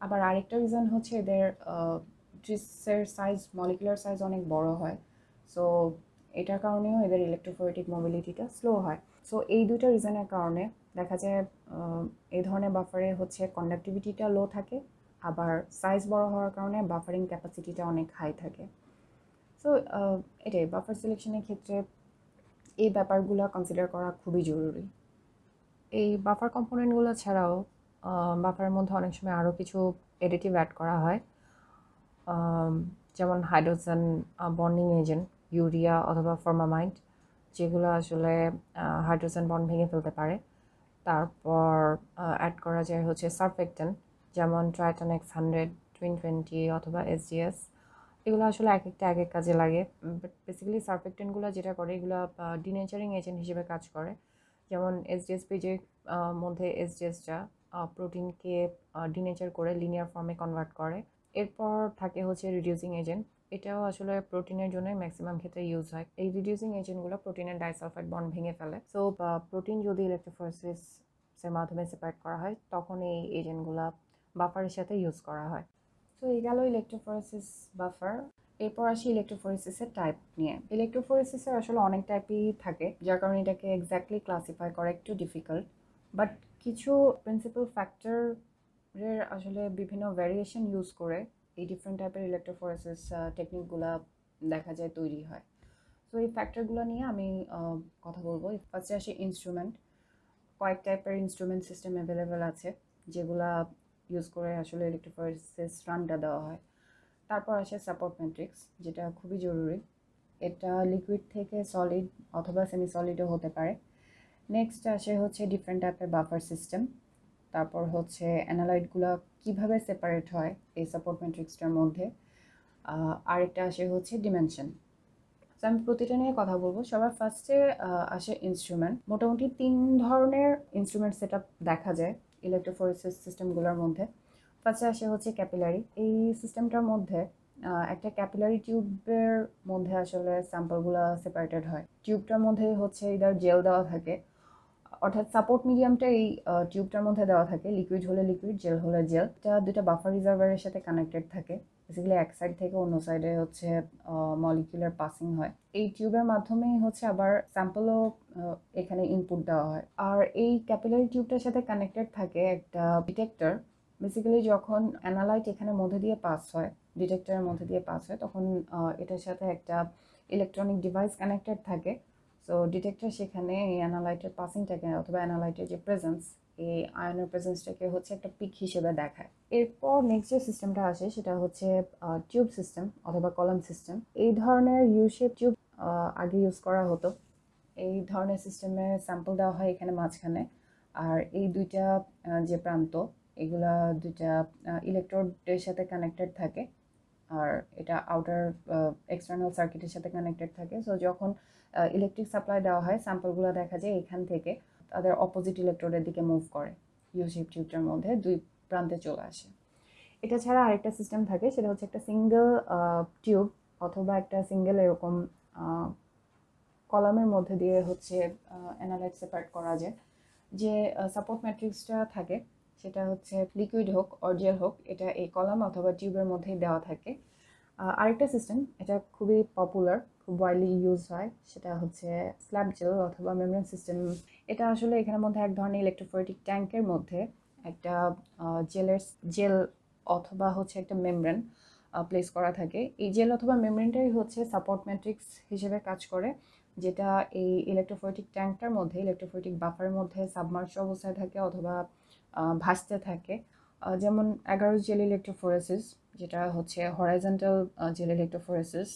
আবার আরেকটা রিজন হচ্ছে এদের ট্রিসের সাইজ, মলিকুলার সাইজ অনেক বড় হয়, সো এটার কারণেও এদের ইলেকট্রোফোরেটিক মোবিলিটিটা স্লো হয়। সো এই দুটো রিজনের কারণে দেখা যায় এই ধরনের বাফারে হচ্ছে কন্ডাক্টিভিটিটা লো থাকে, আবার সাইজ বড় হওয়ার কারণে বাফারিং ক্যাপাসিটিটা অনেক হাই থাকে। সো এটাই বাফার সিলেকশনের ক্ষেত্রে এই ব্যাপারগুলো কনসিডার করা খুবই জরুরি। এই বাফার কম্পোনেন্টগুলো ছাড়াও বাফারের মধ্যে অনেক সময় আরও কিছু এডিটিভ অ্যাড করা হয়, যেমন হাইড্রোজেন বন্ডিং এজেন্ট, ইউরিয়া অথবা ফর্মামাইড, যেগুলো আসলে হাইড্রোজেন বন্ড ভেঙে ফেলতে পারে। তারপর অ্যাড করা যায় হচ্ছে সারফেক্টেন্ট, যেমন ট্রাইটন X100, টুইন20 অথবা SGS। এগুলো আসলে এক একটা এক এক কাজে লাগে, বাট বেসিক্যালি সারফেক্টেন্টগুলো যেটা করে, এগুলো ডিনেচারিং এজেন্ট হিসেবে কাজ করে। যেমন SGS পেজের মধ্যে SGSটা প্রোটিনকে ডিনেচার করে লিনিয়ার ফর্মে কনভার্ট করে। এরপর থাকে হচ্ছে রিডিউসিং এজেন্ট, এটাও আসলে প্রোটিনের জন্য ম্যাক্সিমাম ক্ষেত্রে ইউজ হয়। এই রিডিউসিং এজেন্টগুলো প্রোটিনের ডাইসালফাইড বন্ড ভেঙে ফেলে। সো প্রোটিন যদি ইলেকট্রোফোরেসিসের মাধ্যমে সেপারেট করা হয়, তখন এই এজেন্টগুলো বাফারের সাথে ইউজ করা হয়। সো এই গেল ইলেকট্রোফোরেসিস বাফার। এরপর আসি ইলেকট্রোফোরেসিসের টাইপ নিয়ে। ইলেকট্রোফোরেসিসের আসলে অনেক টাইপই থাকে, যার কারণে এটাকে এক্স্যাক্টলি ক্লাসিফাই করা একটু ডিফিকাল্ট। বাট কিছু প্রিন্সিপাল ফ্যাক্টরের আসলে বিভিন্ন ভ্যারিয়েশন ইউজ করে এই ডিফারেন্ট টাইপের ইলেকট্রোফোরেসিস টেকনিকগুলো দেখা যায় তৈরি হয়। সো এই ফ্যাক্টরগুলো নিয়ে আমি কথা বলবো। ফার্স্টে আসে ইনস্ট্রুমেন্ট। কয়েক টাইপের ইনস্ট্রুমেন্ট সিস্টেম অ্যাভেলেবেল আছে যেগুলা ইউজ করে আসলে ইলেকট্রোফোরেসিস রানটা দেওয়া হয়। তারপর আসে সাপোর্ট ম্যাট্রিক্স, যেটা খুবই জরুরি। এটা লিকুইড থেকে সলিড অথবা সেমি সলিডও হতে পারে। নেক্সট আসে হচ্ছে ডিফারেন্ট টাইপের বাফার সিস্টেম। তারপর হচ্ছে অ্যানালাইটগুলো কিভাবে সেপারেট হয় এই সাপোর্ট ম্যাট্রিক্সটার মধ্যে। আরেকটা আসে হচ্ছে ডিমেনশন। তো আমি প্রতিটা নিয়ে কথা বলবো। সবার ফার্স্টে আসে ইনস্ট্রুমেন্ট। মোটামুটি 3 ধরনের ইনস্ট্রুমেন্ট সেট আপ দেখা যায় ইলেকট্রোফোরেসিস সিস্টেমগুলোর মধ্যে। ফার্স্টে আসে হচ্ছে ক্যাপিলারি। এই সিস্টেমটার মধ্যে একটা ক্যাপিলারি টিউবের মধ্যে আসলে স্যাম্পলগুলো সেপারেটেড হয়। টিউবটার মধ্যে হচ্ছে ইদার জেল দেওয়া থাকে, অর্থাৎ সাপোর্ট মিডিয়ামটা এই টিউবটার মধ্যে দেওয়া থাকে। লিকুইড হলে লিকুইড, জেল হলে জেল। এটা দুটো বাফার রিজার্ভারের সাথে কানেক্টেড থাকে। বেসিক্যালি এক সাইড থেকে অন্য সাইডে হচ্ছে মলিকিউলার পাসিং হয়। এই টিউবের মাধ্যমেই হচ্ছে আবার স্যাম্পলও এখানে ইনপুট দেওয়া হয়। আর এই ক্যাপিলারি টিউবটার সাথে কানেক্টেড থাকে একটা ডিটেক্টর। বেসিক্যালি যখন অ্যানালাইট এখানে মধ্যে দিয়ে পাস হয়, ডিটেক্টরের মধ্যে দিয়ে পাস হয়, তখন এটার সাথে একটা ইলেকট্রনিক ডিভাইস কানেক্টেড থাকে। সো ডিটেক্টর সেখানে এই অ্যানালাইটের পাসিংটাকে অথবা অ্যানালাইটের যে প্রেজেন্স, এই আয়নের প্রেজেন্সটাকে হচ্ছে একটা পিক হিসেবে দেখায়। এরপর নেক্সট যে সিস্টেমটা আসে সেটা হচ্ছে টিউব সিস্টেম অথবা কলাম সিস্টেম। এই ধরনের ইউ শেপ টিউব আগে ইউজ করা হতো। এই ধরনের সিস্টেমে স্যাম্পল দেওয়া হয় এখানে মাঝখানে, আর এই দুইটা যে প্রান্ত, এগুলা দুইটা ইলেকট্রোডের সাথে কানেক্টেড থাকে, আর এটা আউটার এক্সটার্নাল সার্কিটের সাথে কানেক্টেড থাকে। সো যখন ইলেকট্রিক সাপ্লাই দেওয়া হয়, স্যাম্পলগুলো দেখা যায় এখান থেকে তাদের অপোজিট ইলেকট্রোডের দিকে মুভ করে, ইউ শেপ টিউবটার মধ্যে দুই প্রান্তে চলে আসে। এটা ছাড়া আরেকটা সিস্টেম থাকে, সেটা হচ্ছে একটা সিঙ্গেল টিউব অথবা একটা সিঙ্গেল এরকম কলামের মধ্যে দিয়ে হচ্ছে অ্যানালাইট সেপারেট করা যায়। যে সাপোর্ট ম্যাট্রিক্সটা থাকে সেটা হচ্ছে লিকুইড হোক অর জেল হোক, এটা এই কলাম অথবা টিউবের মধ্যেই দেওয়া থাকে। আরেকটা সিস্টেম, এটা খুবই পপুলার, খুব ওয়াইডলি ইউজ হয়, সেটা হচ্ছে স্ল্যাব জেল অথবা মেমব্রেন সিস্টেম। এটা আসলে এখানের মধ্যে এক ধরনের ইলেকট্রোফোরেটিক ট্যাঙ্কের মধ্যে একটা জেল অথবা হচ্ছে একটা মেমব্রেন প্লেস করা থাকে। এই জেল অথবা মেমব্রেনটাই হচ্ছে সাপোর্ট ম্যাট্রিক্স হিসেবে কাজ করে, যেটা এই ইলেকট্রোফোরেটিক ট্যাঙ্কটার মধ্যে, ইলেকট্রোফোরেটিক বাফারের মধ্যে সাবমার্জ অবস্থায় থাকে অথবা ভাসতে থাকে। যেমন অ্যাগারোস জেল ইলেকট্রোফোরেসিস, যেটা হচ্ছে হরাইজন্টাল জেল ইলেকট্রোফোরেসিস,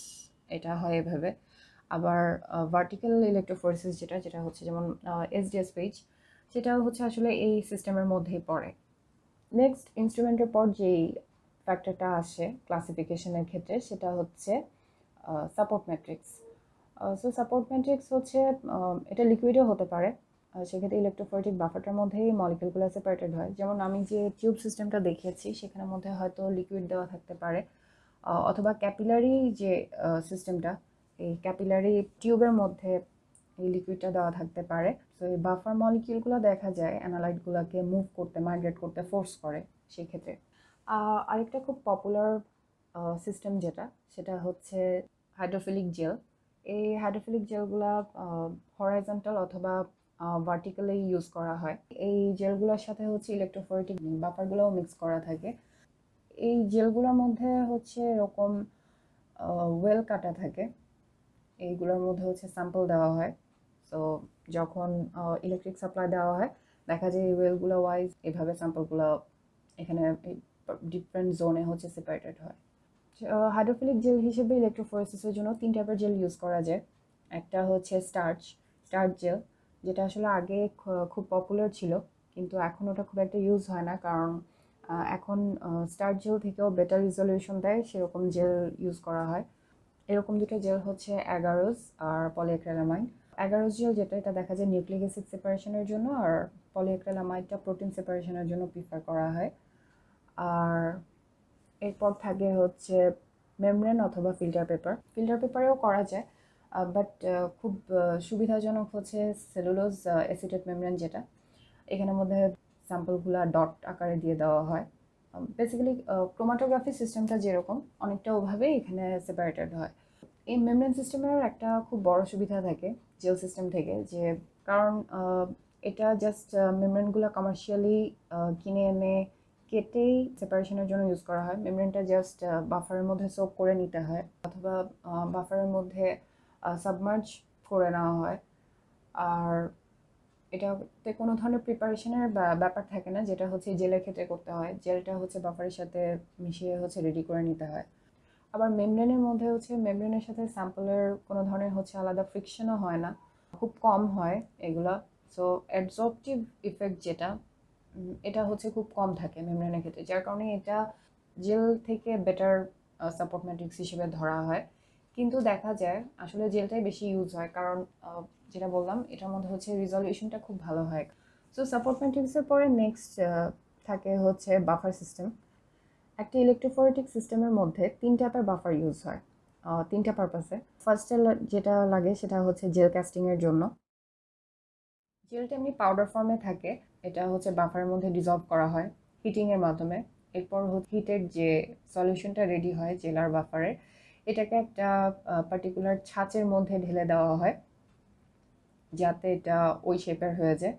এটা হয় এভাবে। আবার ভার্টিক্যাল ইলেকট্রোফোরেসিস যেটা যেটা হচ্ছে যেমন এসডিএস পেজ, সেটাও হচ্ছে আসলে এই সিস্টেমের মধ্যেই পড়ে। নেক্সট ইনস্ট্রুমেন্টের পর যেই ফ্যাক্টরটা আসে ক্লাসিফিকেশনের ক্ষেত্রে, সেটা হচ্ছে support matrix. So support matrix হচ্ছে এটা লিকুইডও হতে পারে। সেক্ষেত্রে ইলেকট্রোফোরেটিক বাফারটার মধ্যেই মলিকিউলগুলো সেপারেটেড হয়। যেমন আমি যে টিউব সিস্টেমটা দেখিয়েছি সেখানের মধ্যে হয়তো লিকুইড দেওয়া থাকতে পারে, অথবা ক্যাপিলারি যে সিস্টেমটা, এই ক্যাপিলারি টিউবের মধ্যে এই লিকুইডটা দেওয়া থাকতে পারে। সো এই বাফার মলিকিউলগুলো দেখা যায় অ্যানালাইটগুলোকে মুভ করতে, মাইগ্রেট করতে ফোর্স করে সেই ক্ষেত্রে। আরেকটা খুব পপুলার সিস্টেম যেটা, সেটা হচ্ছে হাইড্রোফিলিক জেল। এই হাইড্রোফিলিক জেলগুলা হরাইজন্টাল অথবা ভার্টিক্যালি ইউজ করা হয়। এই জেলগুলোর সাথে হচ্ছে ইলেকট্রোফোরেটিক বাফারগুলোও মিক্স করা থাকে। এই জেলগুলোর মধ্যে হচ্ছে এরকম ওয়েল কাটা থাকে, এইগুলোর মধ্যে হচ্ছে স্যাম্পল দেওয়া হয়। সো যখন ইলেকট্রিক সাপ্লাই দেওয়া হয়, দেখা যায় এই ওয়েলগুলো ওয়াইজ এভাবে স্যাম্পলগুলো এখানে ডিফারেন্ট জোনে হচ্ছে সেপারেটেড হয়। হাইড্রোফিলিক জেল হিসেবে ইলেকট্রোফোরেসিসের জন্য 3 টাইপের জেল ইউজ করা যায়। একটা হচ্ছে স্টার্চ জেল, যেটা আসলে আগে খুব পপুলার ছিল, কিন্তু এখন ওটা খুব একটা ইউজ হয় না, কারণ এখন স্টার্চ জেল থেকেও বেটার রিজলিউশন দেয় সেরকম জেল ইউজ করা হয়। এরকম দুটো জেল হচ্ছে অ্যাগারোস আর পলিঅ্যাক্রিলামাইড। অ্যাগারোস জেল যেটা, এটা দেখা যায় নিউক্লিক অ্যাসিড সেপারেশনের জন্য, আর পলিঅ্যাক্রিলামাইডটা প্রোটিন সেপারেশনের জন্য প্রিফার করা হয়। আর এরপর থাকে হচ্ছে মেমব্রেন অথবা ফিল্টার পেপার। ফিল্টার পেপারেও করা যায়, বাট খুব সুবিধাজনক হচ্ছে সেলুলোজ অ্যাসিটেট মেমব্রেন, যেটা এখানের মধ্যে স্যাম্পলগুলো ডট আকারে দিয়ে দেওয়া হয়। বেসিক্যালি ক্রোমাটোগ্রাফি সিস্টেমটা যেরকম, অনেকটা ওভাবেই এখানে সেপারেটেড হয়। এই মেমব্রেন সিস্টেমের একটা খুব বড় সুবিধা থাকে জেল সিস্টেম থেকে, যে কারণ এটা জাস্ট মেমব্রেনগুলো কমার্শিয়ালি কিনে এনে কেটেই সেপারেশনের জন্য ইউজ করা হয়। মেমব্রেনটা জাস্ট বাফারের মধ্যে সোক করে নিতে হয় অথবা বাফারের মধ্যে সাবমার্জ করে নেওয়া হয়। আর এটাতে কোনো ধরনের প্রিপারেশনের ব্যাপার থাকে না, যেটা হচ্ছে জেলের ক্ষেত্রে করতে হয়। জেলটা হচ্ছে বাফারের সাথে মিশিয়ে হচ্ছে রেডি করে নিতে হয়। আবার মেমব্রেনের মধ্যে হচ্ছে মেমব্রেনের সাথে স্যাম্পলের কোনো ধরনের হচ্ছে আলাদা ফ্রিকশনও হয় না, খুব কম হয় এগুলা। সো অ্যাবজর্পটিভ ইফেক্ট যেটা এটা হচ্ছে খুব কম থাকে মেমব্রেনের ক্ষেত্রে, যার কারণে এটা জেল থেকে বেটার সাপোর্ট ম্যাট্রিক্স হিসেবে ধরা হয়। কিন্তু দেখা যায় আসলে জেলটাই বেশি ইউজ হয়, কারণ যেটা বললাম এটার মধ্যে হচ্ছে রিজলিউশনটা খুব ভালো হয়। সো সাপোর্ট ম্যাট্রিক্সের পরে নেক্সট থাকে হচ্ছে বাফার সিস্টেম। একটা ইলেকট্রোফোরেটিক সিস্টেমের মধ্যে 3 টাইপের বাফার ইউজ হয় 3টা পারপাসে। ফার্স্টে যেটা লাগে সেটা হচ্ছে জেল কাস্টিংয়ের জন্য। জেলটা এমনি পাউডার ফর্মে থাকে, এটা হচ্ছে বাফারের মধ্যে ডিজলভ করা হয় হিটিংয়ের মাধ্যমে। এরপর হিটের যে সলিউশনটা রেডি হয় জেল আর বাফারের, এটাকে একটা পার্টিকুলার ছাঁচের মধ্যে ঢেলে দেওয়া হয় যাতে এটা ওই শেপের হয়ে যায়।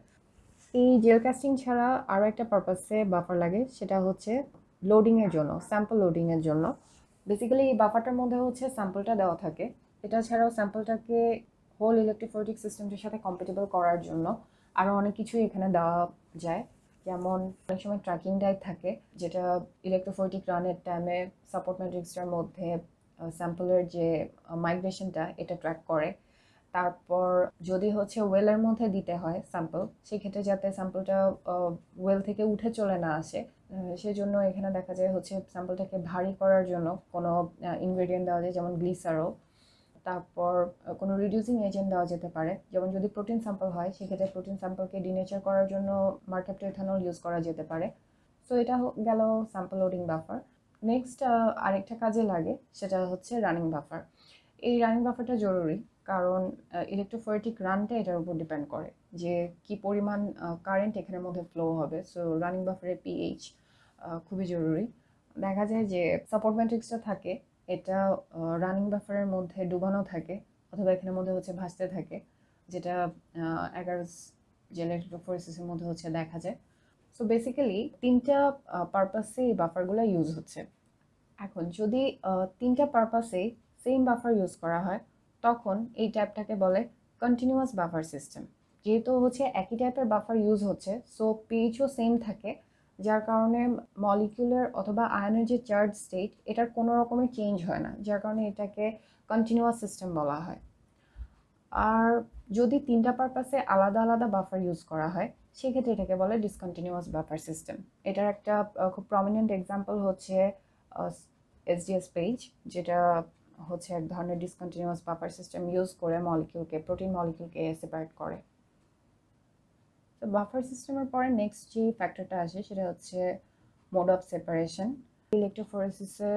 এই জেল কাস্টিং ছাড়া আরও একটা পারপাসে বাফার লাগে, সেটা হচ্ছে লোডিংয়ের জন্য, স্যাম্পল লোডিংয়ের জন্য। বেসিক্যালি এই বাফারটার মধ্যে হচ্ছে স্যাম্পলটা দেওয়া থাকে। এটা ছাড়াও স্যাম্পলটাকে হোল ইলেকট্রোফোরেটিক সিস্টেমটির সাথে কম্প্যাটেবল করার জন্য আরও অনেক কিছুই এখানে দেওয়া যায়। যেমন অনেক সময় ট্র্যাকিং ডাইট থাকে, যেটা ইলেকট্রোফোরেটিক রানের টাইমে সাপোর্ট ম্যাট্রিক্সটার মধ্যে স্যাম্পলের যে মাইগ্রেশনটা এটা ট্র্যাক করে। তারপর যদি হচ্ছে ওয়েলের মধ্যে দিতে হয় স্যাম্পল, সেক্ষেত্রে যাতে স্যাম্পলটা ওয়েল থেকে উঠে চলে না আসে, সেজন্য এখানে দেখা যায় হচ্ছে স্যাম্পলটাকে ভারী করার জন্য কোনো ইনগ্রেডিয়েন্ট দেওয়া যায়, যেমন গ্লিসারল। তারপর কোনো রিডিউসিং এজেন্ট দেওয়া যেতে পারে, যেমন যদি প্রোটিন স্যাম্পল হয় সেক্ষেত্রে প্রোটিন স্যাম্পলকে ডিনেচার করার জন্য মার্কেপ্টো ইথানল ইউজ করা যেতে পারে। সো এটা গেল স্যাম্পল লোডিং বাফার। নেক্সট আরেকটা কাজে লাগে, সেটা হচ্ছে রানিং বাফার। এই রানিং বাফারটা জরুরি, কারণ ইলেকট্রোফোরেটিক রানটা এটার উপর ডিপেন্ড করে যে কি পরিমাণ কারেন্ট এখানের মধ্যে ফ্লো হবে। সো রানিং বাফারের পিএইচ খুবই জরুরি। দেখা যায় যে সাপোর্ট ম্যাট্রিক্সটা থাকে, এটা রানিং বাফারের মধ্যে ডুবানো থাকে অথবা এখানের মধ্যে হচ্ছে ভাসতে থাকে, যেটা অ্যাগারোস যে ইলেকট্রোফোরেসিসের মধ্যে হচ্ছে দেখা যায়। সো বেসিক্যালি 3টা পারপাসে এই বাফারগুলো ইউজ হচ্ছে। এখন যদি 3টা পারপাসে সেম বাফার ইউজ করা হয়, তখন এই টাইপটাকে বলে কন্টিনিউয়াস বাফার সিস্টেম। যেহেতু হচ্ছে একই টাইপের বাফার ইউজ হচ্ছে, সো পিএইচও সেম থাকে, যার কারণে মলিকিউলার অথবা আয়নের যে চার্জ স্টেট এটার কোনো রকমের চেঞ্জ হয় না, যার কারণে এটাকে কন্টিনিউয়াস সিস্টেম বলা হয়। আর যদি 3টা পারপাসে আলাদা আলাদা বাফার ইউজ করা হয়, সেক্ষেত্রে এটাকে বলে ডিসকন্টিনিউয়াস বাফার সিস্টেম। এটার একটা খুব প্রমিনেন্ট এক্সাম্পল হচ্ছে এসডিএস পেজ, যেটা হচ্ছে এক ধরনের ডিসকন্টিনিউয়াস বাফার সিস্টেম ইউজ করে মলিকিউলকে, প্রোটিন মলিকিউলকে সেপারেট করে। তো বাফার সিস্টেমের পরে নেক্সট যে ফ্যাক্টরটা আসে সেটা হচ্ছে মোড অফ সেপারেশন। ইলেকট্রোফোরেসিসে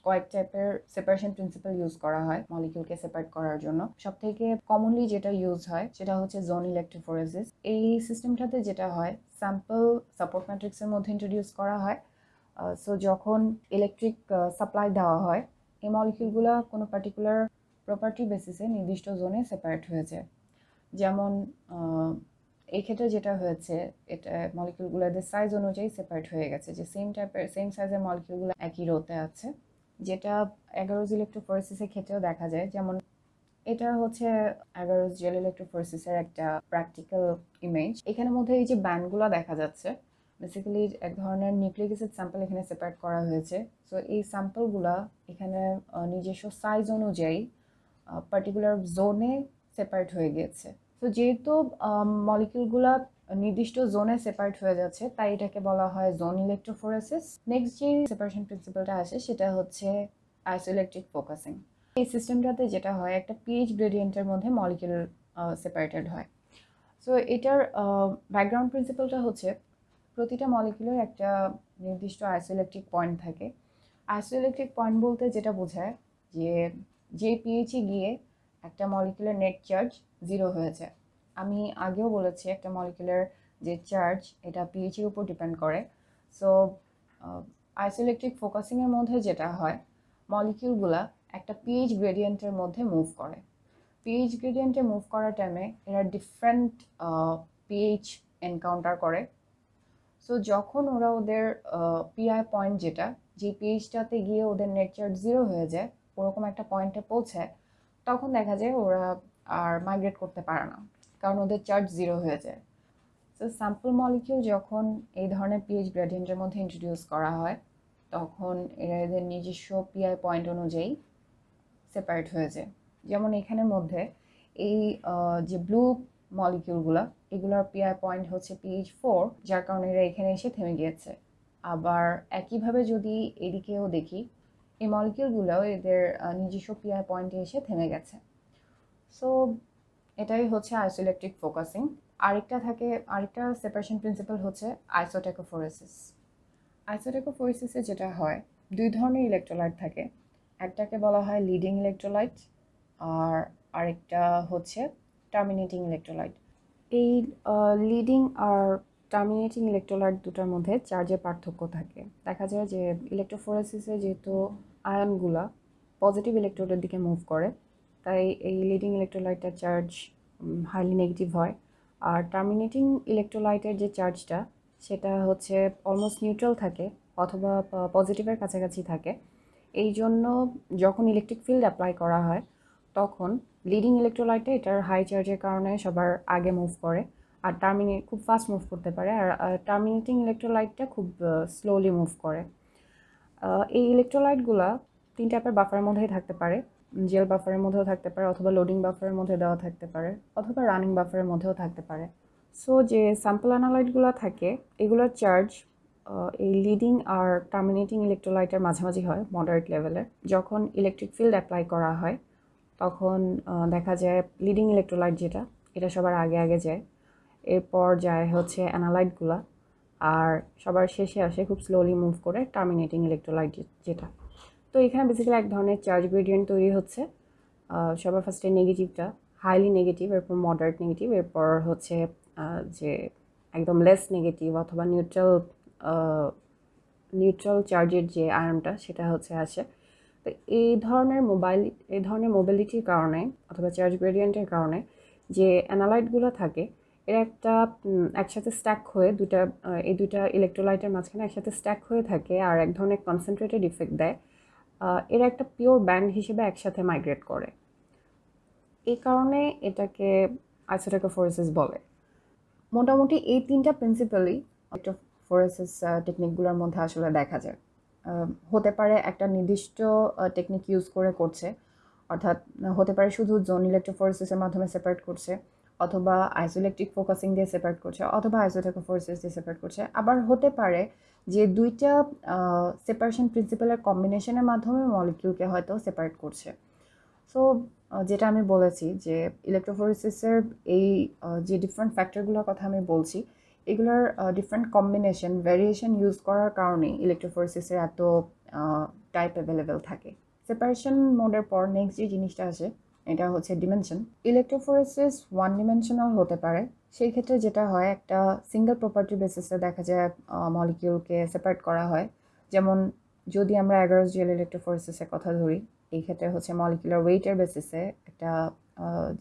কয়েক টাইপের সেপারেশন প্রিন্সিপাল ইউজ করা হয় মলিকিউলকে সেপারেট করার জন্য। সবথেকে কমনলি যেটা ইউজ হয় সেটা হচ্ছে জোন ইলেকট্রোফোরেসিস। এই সিস্টেমটাতে যেটা হয়, স্যাম্পল সাপোর্ট ম্যাট্রিক্সের মধ্যে ইন্ট্রোডিউস করা হয়। সো যখন ইলেকট্রিক সাপ্লাই দেওয়া হয়, এই মলিকিউলগুলো কোনো পার্টিকুলার প্রপার্টি বেসিসে নির্দিষ্ট জোনে সেপারেট হয়েছে। যেমন এই ক্ষেত্রে যেটা হয়েছে, এটা মলিকিউলগুলোদের সাইজ অনুযায়ী সেপারেট হয়ে গেছে, যে সেম সাইজের মলিকিউলগুলো একই রোতে আছে, যেটা অ্যাগারোস ইলেকট্রোফোরেসিসের ক্ষেত্রেও দেখা যায়। যেমন এটা হচ্ছে অ্যাগারোস জেল ইলেকট্রোফোরেসিসের একটা প্র্যাকটিক্যাল ইমেজ। এখানের মধ্যে এই যে ব্যান্ডগুলো দেখা যাচ্ছে, বেসিক্যালি এক ধরনের নিউক্লিক অ্যাসিড স্যাম্পল এখানে সেপারেট করা হয়েছে। সো এই স্যাম্পলগুলো এখানে নিজস্ব সাইজ অনুযায়ী পার্টিকুলার জোনে সেপারেট হয়ে গিয়েছে। তো যেহেতু মলিকিউলগুলো নির্দিষ্ট জোনে সেপারেট হয়ে যাচ্ছে, তাই এটাকে বলা হয় জোন ইলেকট্রোফোরেসিস। নেক্সট যে সেপারেশন প্রিন্সিপালটা আসে সেটা হচ্ছে আইসোইলেকট্রিক ফোকাসিং। এই সিস্টেমটাতে যেটা হয়, একটা পিএইচ গ্রেডিয়েন্টের মধ্যে মলিকিউল সেপারেটেড হয়। সো এটার ব্যাকগ্রাউন্ড প্রিন্সিপালটা হচ্ছে প্রতিটা মলিকিউলের একটা নির্দিষ্ট আইসোইলেকট্রিক পয়েন্ট থাকে। আইসোইলেকট্রিক পয়েন্ট বলতে যেটা বোঝায় যে পিএইচে গিয়ে একটা মলিকিউলের নেট চার্জ 0 হয়েছে। আমি আগেও বলেছি একটা মলিকিউলের যে চার্জ এটা পিএইচের উপর ডিপেন্ড করে। সো আইসোইলেকট্রিক ফোকাসিংয়ের মধ্যে যেটা হয়, মলিকিউলগুলা একটা পিএইচ গ্রেডিয়েন্টের মধ্যে মুভ করে। পিএইচ গ্রেডিয়েন্টে মুভ করার টাইমে এরা ডিফারেন্ট পিএইচ এনকাউন্টার করে। সো যখন ওরা ওদের পিআই পয়েন্ট যেটা, যে পিএইচটাতে গিয়ে ওদের নেট চার্জ 0 হয়ে যায়, ওরকম একটা পয়েন্টে পৌঁছায়, তখন দেখা যায় ওরা আর মাইগ্রেট করতে পারে না, কারণ ওদের চার্জ 0 হয়ে যায়। সো স্যাম্পল মলিকিউল যখন এই ধরনের পিএইচ গ্রেডিয়েন্টের মধ্যে ইন্ট্রোডিউস করা হয়, তখন এরা এদের নিজস্ব পিআই পয়েন্ট অনুযায়ী সেপারেট হয়ে যায়। যেমন এখানের মধ্যে এই যে ব্লু মলিকিউলগুলো, এগুলোর পিআই পয়েন্ট হচ্ছে PH4, যার কারণে এরা এখানে এসে থেমে গিয়েছে। আবার একইভাবে যদি এদিকেও দেখি, এই মলিকিউলগুলো এদের নিজস্ব পিআই পয়েন্টে এসে থেমে গেছে। সো এটাই হচ্ছে আইসোইলেকট্রিক ফোকাসিং। আরেকটা সেপারেশন প্রিন্সিপাল হচ্ছে আইসোটেকোফোরেসিস। আইসোটেকোফোরেসিসে যেটা হয়, দুই ধরনের ইলেকট্রোলাইট থাকে। একটাকে বলা হয় লিডিং ইলেকট্রোলাইট, আর আরেকটা হচ্ছে টার্মিনেটিং ইলেকট্রোলাইট। এই লিডিং আর টার্মিনেটিং ইলেকট্রোলাইট দুটার মধ্যে চার্জের পার্থক্য থাকে। দেখা যায় যে ইলেকট্রোফোরেসিসে যেহেতু আয়নগুলা পজিটিভ ইলেকট্রোডের দিকে মুভ করে, তাই এই লিডিং ইলেকট্রোলাইটের চার্জ হাইলি নেগেটিভ হয়। আর টার্মিনেটিং ইলেকট্রোলাইটের যে চার্জটা, সেটা হচ্ছে অলমোস্ট নিউট্রাল থাকে অথবা পজিটিভের কাছাকাছি থাকে। এই জন্য যখন ইলেকট্রিক ফিল্ড অ্যাপ্লাই করা হয়, তখন লিডিং ইলেকট্রোলাইটে এটার হাই চার্জের কারণে সবার আগে মুভ করে, আর খুব ফাস্ট মুভ করতে পারে। আর টার্মিনেটিং ইলেকট্রোলাইটটা খুব স্লোলি মুভ করে। এই ইলেকট্রোলাইটগুলো 3 টাইপের বাফারের মধ্যেই থাকতে পারে। জেল বাফারের মধ্যেও থাকতে পারে, অথবা লোডিং বাফারের মধ্যে দেওয়া থাকতে পারে, অথবা রানিং বাফারের মধ্যেও থাকতে পারে। সো যে স্যাম্পল অ্যানালাইটগুলো থাকে, এগুলোর চার্জ এই লিডিং আর টার্মিনেটিং ইলেকট্রোলাইটের মাঝামাঝি হয়, মডারেট লেভেলের। যখন ইলেকট্রিক ফিল্ড অ্যাপ্লাই করা হয়, তখন দেখা যায় লিডিং ইলেকট্রোলাইট যেটা, এটা সবার আগে আগে যায়। এরপর যায় হচ্ছে অ্যানালাইটগুলা, আর সবার শেষে আসে খুব স্লোলি মুভ করে টার্মিনেটিং ইলেকট্রোলাইট যেটা। তো এখানে বেসিক্যালি এক ধরনের চার্জ গ্রেডিয়েন্ট তৈরি হচ্ছে। সবার ফার্স্টে নেগেটিভটা হাইলি নেগেটিভ, এরপর মডারেট নেগেটিভ, এরপর হচ্ছে যে একদম লেস নেগেটিভ অথবা নিউট্রাল চার্জের যে আয়নটা, সেটা হচ্ছে আসে। তো এই ধরনের মোবিলিটির কারণে অথবা চার্জ গ্রেডিয়েন্টের কারণে যে অ্যানালাইটগুলো থাকে, এরা একসাথে স্ট্যাক হয়ে এই দুটা ইলেকট্রোলাইটের মাঝখানে একসাথে স্ট্যাক হয়ে থাকে, আর এক ধরনের কনসেন্ট্রেটেড ইফেক্ট দেয়। এরা একটা পিওর ব্যান্ড হিসেবে একসাথে মাইগ্রেট করে। এই কারণে এটাকে আইসোটেকোফোরেসিস বলে। মোটামুটি এই 3টা প্রিন্সিপালই ইলেকট্রোফোরেসিস টেকনিকগুলোর মধ্যে আসলে দেখা যায়। হতে পারে একটা নির্দিষ্ট টেকনিক ইউজ করে করছে, অর্থাৎ হতে পারে শুধু জোন ইলেকট্রোফোরেসিসের মাধ্যমে সেপারেট করছে, অথবা আইসোইলেকট্রিক ফোকাসিং দিয়ে সেপারেট করছে, অথবা আইসোটেকোফোরেসিস দিয়ে সেপারেট করছে। আবার হতে পারে যে দুইটা সেপারেশন প্রিন্সিপালের কম্বিনেশনের মাধ্যমে মলিকিউলকে হয়তো সেপারেট করছে। সো যেটা আমি বলেছি যে ইলেকট্রোফোরেসিসের এই যে ডিফারেন্ট ফ্যাক্টরগুলোর কথা আমি বলছি, এগুলোর ডিফারেন্ট কম্বিনেশন ভ্যারিয়েশন ইউজ করার কারণে ইলেকট্রোফোরেসিসের এত টাইপ অ্যাভেলেবেল থাকে। সেপারেশন মোডের পর নেক্সট যে জিনিসটা আসে, এটা হচ্ছে ডিমেনশন। ইলেকট্রোফোরেসিস 1 ডিমেনশনাল হতে পারে। সেই ক্ষেত্রে যেটা হয়, একটা সিঙ্গেল প্রপার্টি বেসিসে দেখা যায় মলিকিউলকে সেপারেট করা হয়। যেমন যদি আমরা অ্যাগারোস জেল ইলেকট্রোফোরেসিসের কথা ধরি, এই ক্ষেত্রে হচ্ছে মলিকুলার ওয়েটের বেসিসে একটা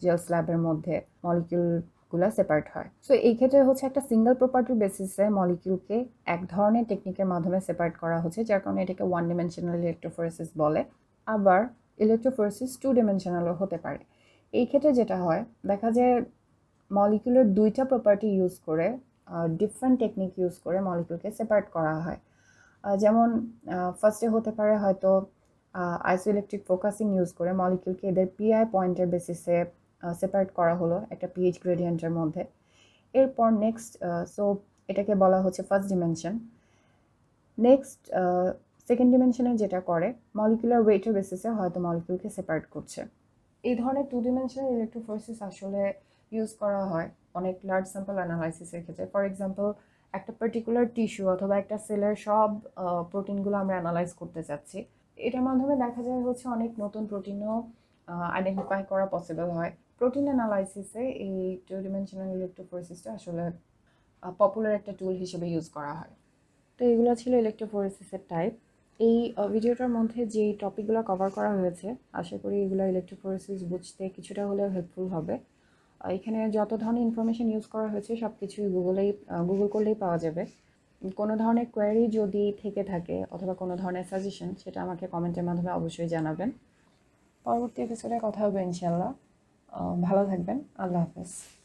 জেল স্ল্যাবের মধ্যে মলিকিউলগুলো সেপারেট হয়। সো এই ক্ষেত্রে হচ্ছে একটা সিঙ্গেল প্রপার্টির বেসিসে মলিকিউলকে এক ধরনের টেকনিকের মাধ্যমে সেপারেট করা হচ্ছে, যার কারণে এটাকে 1 ডিমেনশনাল ইলেকট্রোফোরেসিস বলে। আবার ইলেকট্রোফোরেসিস 2 ডিমেনশনালও হতে পারে। এই ক্ষেত্রে যেটা হয়, দেখা যায় মলিকুলের 2টা প্রপার্টি ইউজ করে ডিফারেন্ট টেকনিক ইউজ করে মলিকুলকে সেপারেট করা হয়। যেমন ফার্স্টে হতে পারে হয়তো আইসোইলেকট্রিক ফোকাসিং ইউজ করে মলিকিউলকে এদের পিআই পয়েন্টের বেসিসে সেপারেট করা হলো একটা পিএইচ গ্রেডিয়েন্টের মধ্যে। এরপর নেক্সট এটাকে বলা হচ্ছে ফার্স্ট ডিমেনশন। নেক্সট সেকেন্ড ডিমেনশনে যেটা করে, মলিকুলার ওয়েটের বেসিসে হয়তো মলিকিউলকে সেপারেট করছে। এই ধরনের 2 ডিমেনশনাল ইলেকট্রোফোরেসিস আসলে ইউজ করা হয় অনেক লার্জ স্যাম্পল অ্যানালাইসিসের ক্ষেত্রে। ফর এক্সাম্পল, একটা পার্টিকুলার টিস্যু অথবা একটা সেলের সব প্রোটিনগুলো আমরা অ্যানালাইজ করতে চাচ্ছি। এটার মাধ্যমে দেখা যায় হচ্ছে অনেক নতুন প্রোটিনও আইডেন্টিফাই করা পসিবল হয়। প্রোটিন অ্যানালাইসিসে এই 2 ডিমেনশনাল ইলেকট্রোফোরেসিসটা আসলে পপুলার একটা টুল হিসেবে ইউজ করা হয়। তো এগুলো ছিল ইলেকট্রোফোরেসিসের টাইপ। এই ভিডিওটার মধ্যে যে টপিকগুলো কভার করা হয়েছে, আশা করি এগুলো ইলেকট্রোফোরেসিস বুঝতে কিছুটা হলেও হেল্পফুল হবে। এখানে যত ধরনের ইনফরমেশন ইউজ করা হয়েছে সব কিছুই গুগল করলেই পাওয়া যাবে। কোনো ধরনের কোয়েরি যদি থেকে থাকে অথবা কোনো ধরনের সাজেশন, সেটা আমাকে কমেন্টের মাধ্যমে অবশ্যই জানাবেন। পরবর্তী এপিসোডে কথা হবে ইনশাল্লাহ। ভালো থাকবেন। আল্লাহ হাফেজ।